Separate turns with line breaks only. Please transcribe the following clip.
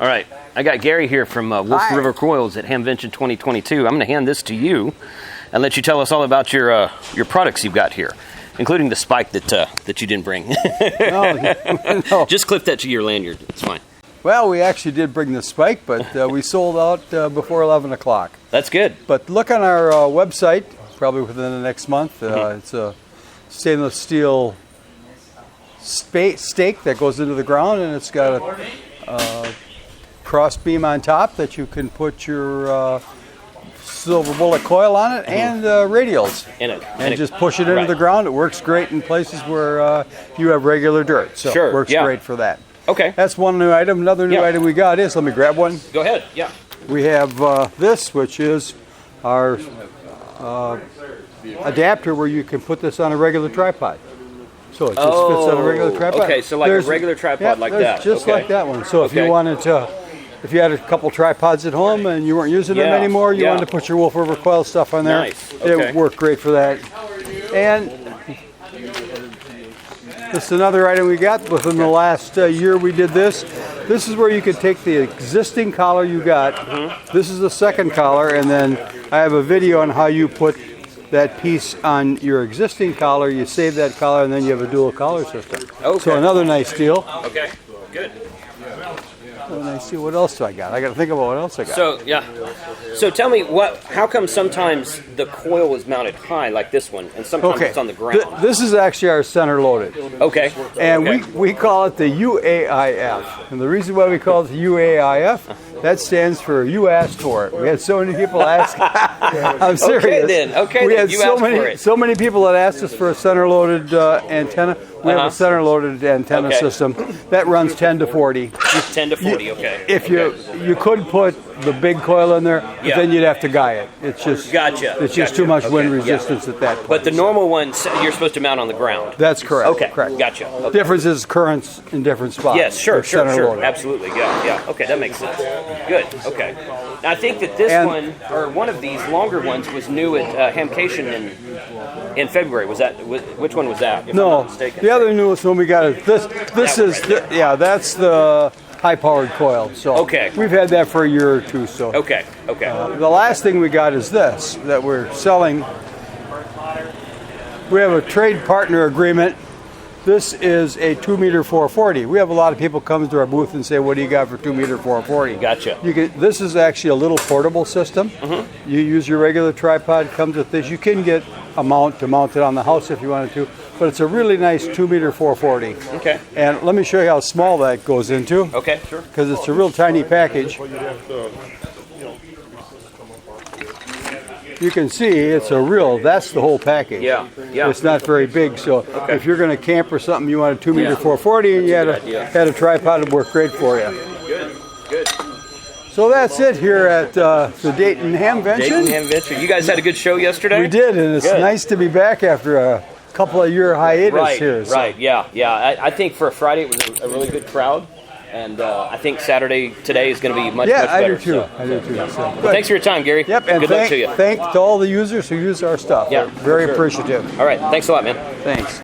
All right, I got Gary here from Wolf
Hi.
River Coils at Hamvention 2022. I'm going to hand this to you and let you tell us all about your products you've got here, including the spike that you didn't bring.
No.
Just clip that to your lanyard. It's fine.
Well, we actually did bring the spike, but we sold out before 11 o'clock.
That's good.
But look on our website, probably within the next month. It's a stainless steel stake that goes into the ground, and it's got a cross beam on top that you can put your silver bullet coil on it and radials. And just push it into the ground. It works great in places where you have regular dirt. So it works great for that.
Okay.
That's one new item. Another new item we got is, let me grab one.
Go ahead. Yeah.
We have this, which is our adapter where you can put this on a regular tripod. So it just fits on a regular tripod.
Okay, so like a regular tripod like that.
Just like that one. So if you wanted to, if you had a couple tripods at home and you weren't using them anymore, you wanted to put your Wolf River Coil stuff on there, it would work great for that. And this is another item we got. Within the last year we did this. This is where you could take the existing collar you got. This is the second collar, and then I have a video on how you put that piece on your existing collar. You save that collar, and then you have a dual collar system. So another nice deal.
Okay, good.
Nice deal. What else do I got? I got to think about what else I got.
So tell me, how come sometimes the coil is mounted high like this one, and sometimes it's on the ground?
This is actually our center loaded.
Okay.
And we call it the UAIF. And the reason why we call it the UAIF, that stands for you asked for it. We had so many people ask. I'm serious. We had so many people that asked us for a center loaded antenna. We have a center loaded antenna system that runs 10 to 40.
10 to 40, okay.
If you could put the big coil in there, but then you'd have to guy it. It's just It's just too much wind resistance at that point.
But the normal ones you're supposed to mount on the ground.
That's correct.
Okay,
correct.
Gotcha. Okay.
Difference is currents in different spots.
Yes, sure,
loaded.
absolutely, yeah. Okay, that makes sense. Good. Okay. Now, I think that this one or one of these longer ones was new at Hamvention in February. Which one was that? If I'm not mistaken.
The other newest one we got is this. That's the high-powered coil. So we've had that for a year or two. So the last thing we got is this that we're selling. We have a trade partner agreement. This is a 2-meter 440. We have a lot of people come to our booth and say, "What do you got for 2-meter 440?"
Gotcha.
This is actually a little portable system. You use your regular tripod. Comes with this. You can get a mount to mount it on the house if you wanted to, but it's a really nice 2-meter 440. Okay. And let me show you how small that goes into.
Okay, sure.
Because it's a real tiny package. You can see it's that's the whole package.
Yeah.
It's not very big, so if you're going to camp or something, you want a 2-meter 440 and you had a tripod, it'd work great for you.
Good.
So that's it here at the Dayton Hamvention.
You guys had a good show yesterday?
We did, and it's nice to be back after a couple of year hiatus here. So.
Right, yeah. I think for a Friday it was a really good crowd. And I think Saturday today is going to be much better.
I do too. So.
Thanks for your time, Gary.
Yep, and
good luck to you.
Thanks to all the users who use our stuff.
Yeah,
very appreciative.
All right, thanks a lot, man.
Thanks.